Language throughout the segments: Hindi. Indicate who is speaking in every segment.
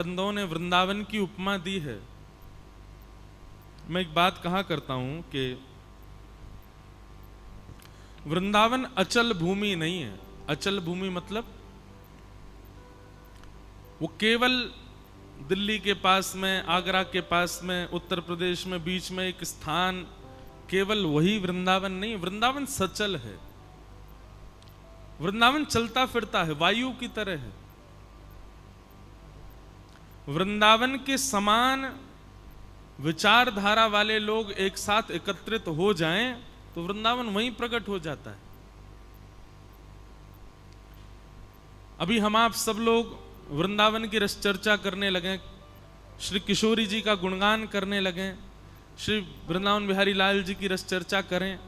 Speaker 1: बंदों ने वृंदावन की उपमा दी है। मैं एक बात कहा करता हूं कि वृंदावन अचल भूमि नहीं है। अचल भूमि मतलब वो केवल दिल्ली के पास में, आगरा के पास में, उत्तर प्रदेश में बीच में एक स्थान, केवल वही वृंदावन नहीं। वृंदावन सचल है। वृंदावन चलता फिरता है, वायु की तरह है। वृंदावन के समान विचारधारा वाले लोग एक साथ एकत्रित हो जाएं तो वृंदावन वहीं प्रकट हो जाता है। अभी हम आप सब लोग वृंदावन की रस चर्चा करने लगे, श्री किशोरी जी का गुणगान करने लगे, श्री वृंदावन बिहारी लाल जी की रस चर्चा करें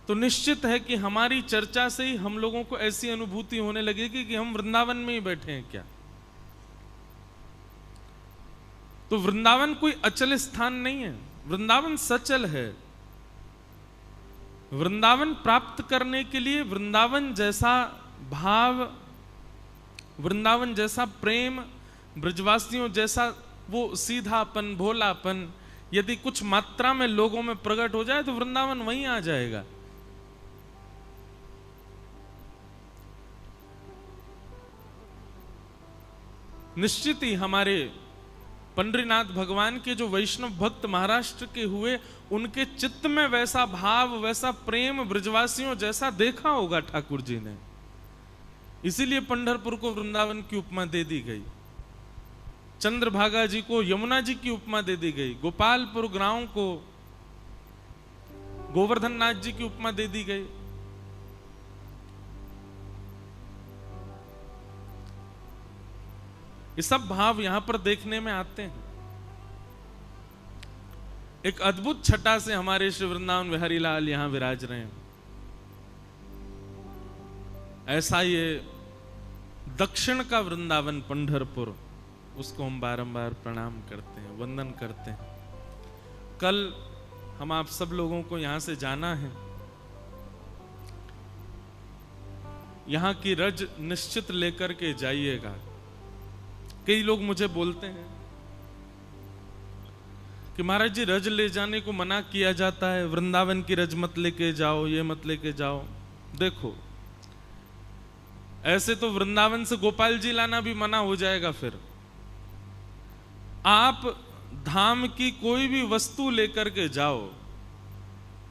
Speaker 1: तो निश्चित है कि हमारी चर्चा से ही हम लोगों को ऐसी अनुभूति होने लगेगी कि हम वृंदावन में ही बैठे हैं क्या। तो वृंदावन कोई अचल स्थान नहीं है, वृंदावन सचल है। वृंदावन प्राप्त करने के लिए वृंदावन जैसा भाव, वृंदावन जैसा प्रेम, ब्रजवासियों जैसा वो सीधापन, भोलापन यदि कुछ मात्रा में लोगों में प्रकट हो जाए तो वृंदावन वहीं आ जाएगा। निश्चित ही हमारे पंडरीनाथ भगवान के जो वैष्णव भक्त महाराष्ट्र के हुए, उनके चित्त में वैसा भाव, वैसा प्रेम ब्रजवासियों जैसा देखा होगा ठाकुर जी ने। इसीलिए पंढरपुर को वृंदावन की उपमा दे दी गई, चंद्रभागा जी को यमुना जी की उपमा दे दी गई, गोपालपुर गांव को गोवर्धन नाथ जी की उपमा दे दी गई। ये सब भाव यहां पर देखने में आते हैं। एक अद्भुत छटा से हमारे श्री वृंदावन बिहारी लाल यहां विराज रहे हैं। ऐसा ये दक्षिण का वृंदावन पंढरपुर, उसको हम बारंबार प्रणाम करते हैं, वंदन करते हैं। कल हम आप सब लोगों को यहां से जाना है। यहां की रज निश्चित लेकर के जाइएगा। कई लोग मुझे बोलते हैं कि महाराज जी रज ले जाने को मना किया जाता है, वृंदावन की रज मत लेके जाओ, ये मत लेके जाओ। देखो, ऐसे तो वृंदावन से गोपाल जी लाना भी मना हो जाएगा। फिर आप धाम की कोई भी वस्तु लेकर के जाओ,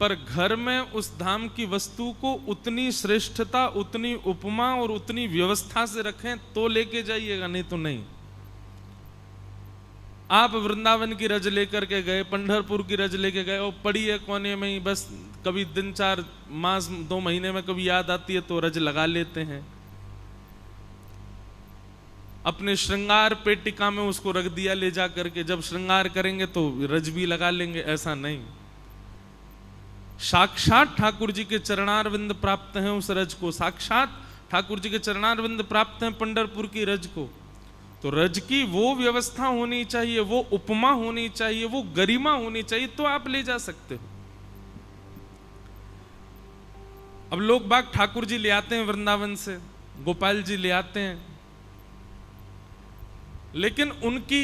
Speaker 1: पर घर में उस धाम की वस्तु को उतनी श्रेष्ठता, उतनी उपमा और उतनी व्यवस्था से रखें तो लेके जाइएगा, नहीं तो नहीं। आप वृंदावन की रज लेकर के गए, पंढरपुर की रज लेके गए और पड़ी है कोने में ही, बस कभी दिन 4 मास 2 महीने में कभी याद आती है तो रज लगा लेते हैं। अपने श्रृंगार पेटिका में उसको रख दिया ले जा करके, जब श्रृंगार करेंगे तो रज भी लगा लेंगे, ऐसा नहीं। साक्षात ठाकुर जी के चरणारविंद प्राप्त हैं उस रज को, साक्षात ठाकुर जी के चरणारविंद प्राप्त हैं पंढरपुर की रज को। तो रज की वो व्यवस्था होनी चाहिए, वो उपमा होनी चाहिए, वो गरिमा होनी चाहिए, तो आप ले जा सकते हो। अब लोग बाग ठाकुर जी ले आते हैं वृंदावन से, गोपाल जी ले आते हैं, लेकिन उनकी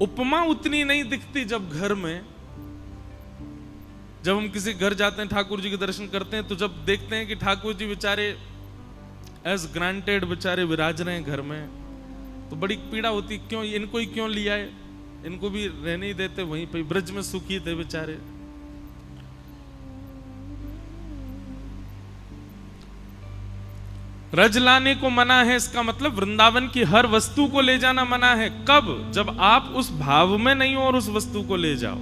Speaker 1: उपमा उतनी नहीं दिखती। जब घर में, जब हम किसी घर जाते हैं, ठाकुर जी के दर्शन करते हैं, तो जब देखते हैं कि ठाकुर जी बेचारे एज ग्रांटेड बेचारे विराज रहे हैं घर में, तो बड़ी पीड़ा होती, क्यों इनको ही क्यों लिया है, इनको भी रहने ही देते वहीं पे, ब्रज में सुखी थे बेचारे। रज लाने को मना है, इसका मतलब वृंदावन की हर वस्तु को ले जाना मना है। कब? जब आप उस भाव में नहीं हो और उस वस्तु को ले जाओ।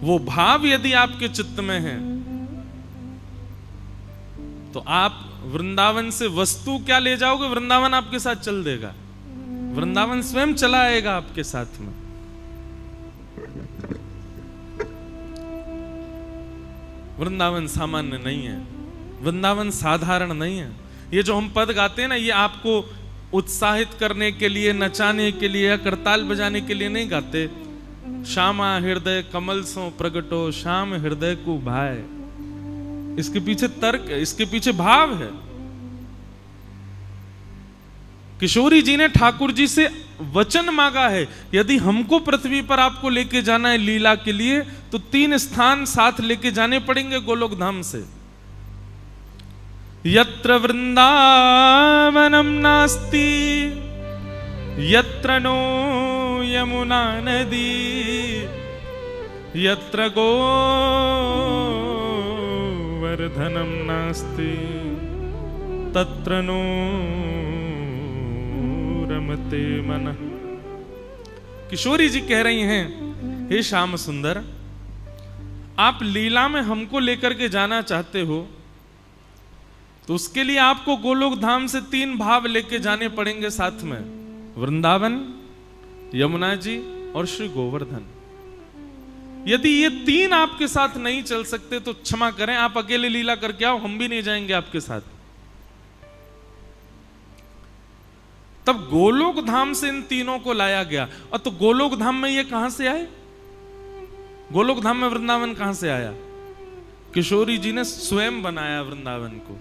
Speaker 1: वो भाव यदि आपके चित्त में है तो आप वृंदावन से वस्तु क्या ले जाओगे, वृंदावन आपके साथ चल देगा, वृंदावन स्वयं चला आएगा आपके साथ में। वृंदावन सामान्य नहीं है, वृंदावन साधारण नहीं है। ये जो हम पद गाते हैं ना, ये आपको उत्साहित करने के लिए, नचाने के लिए या करताल बजाने के लिए नहीं गाते। श्यामा हृदय कमल सो प्रगटो, श्याम हृदय को भाए, इसके पीछे तर्क है, इसके पीछे भाव है। किशोरी जी ने ठाकुर जी से वचन मांगा है, यदि हमको पृथ्वी पर आपको लेके जाना है लीला के लिए तो 3 स्थान साथ लेके जाने पड़ेंगे गोलोक धाम से। यत्र वृंदावनम नास्ति यत्र नो यमुना नदी यत्र गोवर्धनम नास्ति तत्र नो रमते मन। किशोरी जी कह रही हैं, हे श्याम सुंदर, आप लीला में हमको लेकर के जाना चाहते हो तो उसके लिए आपको गोलोक धाम से 3 भाव लेके जाने पड़ेंगे साथ में, वृंदावन, यमुना जी और श्री गोवर्धन। यदि ये 3 आपके साथ नहीं चल सकते तो क्षमा करें, आप अकेले लीला करके आओ, हम भी नहीं जाएंगे आपके साथ। तब गोलोक धाम से इन तीनों को लाया गया। और तो गोलोक धाम में ये कहां से आए? गोलोक धाम में वृंदावन कहां से आया? किशोरी जी ने स्वयं बनाया वृंदावन को।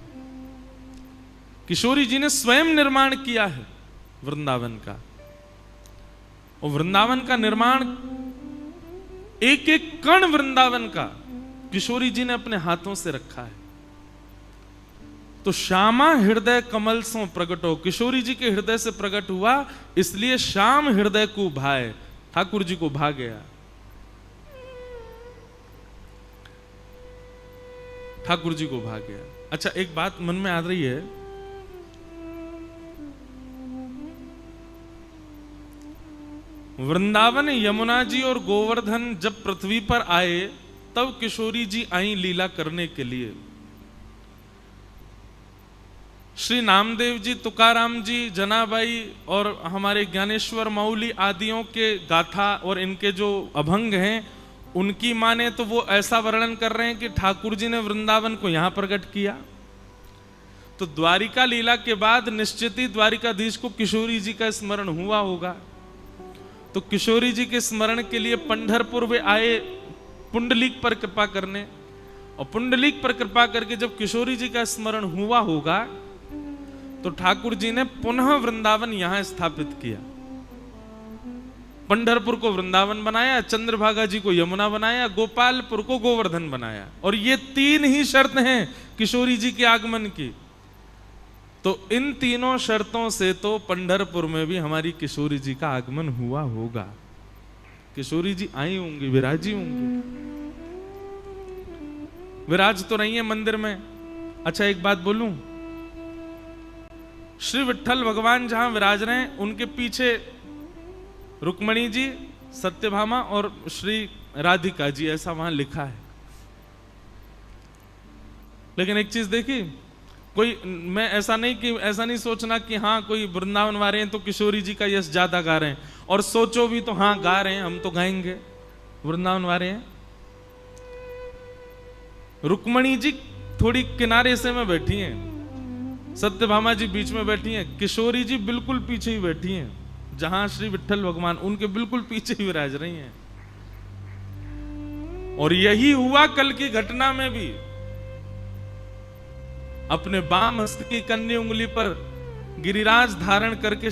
Speaker 1: किशोरी जी ने स्वयं निर्माण किया है वृंदावन का। और वृंदावन का निर्माण, एक एक कण वृंदावन का किशोरी जी ने अपने हाथों से रखा है। तो श्यामा हृदय कमल सो प्रगटो, किशोरी जी के हृदय से प्रकट हुआ, इसलिए श्याम हृदय को भाए, ठाकुर जी को भा गया। ठाकुर जी को भा गया। अच्छा, एक बात मन में आ रही है, वृंदावन, यमुना जी और गोवर्धन जब पृथ्वी पर आए तब किशोरी जी आई लीला करने के लिए। श्री नामदेव जी, तुकाराम जी, जनाबाई और हमारे ज्ञानेश्वर मौली आदियों के गाथा और इनके जो अभंग हैं उनकी माने तो वो ऐसा वर्णन कर रहे हैं कि ठाकुर जी ने वृंदावन को यहां प्रकट किया। तो द्वारिका लीला के बाद निश्चित ही द्वारिकाधीश को किशोरी जी का स्मरण हुआ होगा। तो किशोरी जी के स्मरण के लिए पंढरपुर वे आए पुंडलीक पर कृपा करने, और पुंडलीक पर कृपा करके जब किशोरी जी का स्मरण हुआ होगा तो ठाकुर जी ने पुनः वृंदावन यहां स्थापित किया। पंढरपुर को वृंदावन बनाया, चंद्रभागा जी को यमुना बनाया, गोपालपुर को गोवर्धन बनाया। और ये 3 ही शर्त हैं किशोरी जी के आगमन की। तो इन तीनों शर्तों से तो पंढरपुर में भी हमारी किशोरी जी का आगमन हुआ होगा। किशोरी जी आई होंगी, विराजी होंगी। विराज तो नहीं है मंदिर में। अच्छा, एक बात बोलूं, श्री विट्ठल भगवान जहां विराज रहे हैं उनके पीछे रुक्मणी जी, सत्यभामा और श्री राधिका जी, ऐसा वहां लिखा है। लेकिन एक चीज देखी, कोई, मैं ऐसा नहीं सोचना कि हाँ कोई वृंदावन वाले हैं तो किशोरी जी का यश ज्यादा गा रहे हैं, और सोचो भी तो हाँ गा रहे हैं, हम तो गाएंगे, वृंदावन वाले हैं। रुक्मणी जी थोड़ी किनारे से में बैठी हैं, सत्यभामा जी बीच में बैठी हैं, किशोरी जी बिल्कुल पीछे ही बैठी हैं, जहां श्री विट्ठल भगवान उनके बिल्कुल पीछे ही विराज रही हैं। और यही हुआ कल की घटना में भी। अपने बाम हस्त की कन्नी उंगली पर गिरिराज धारण करके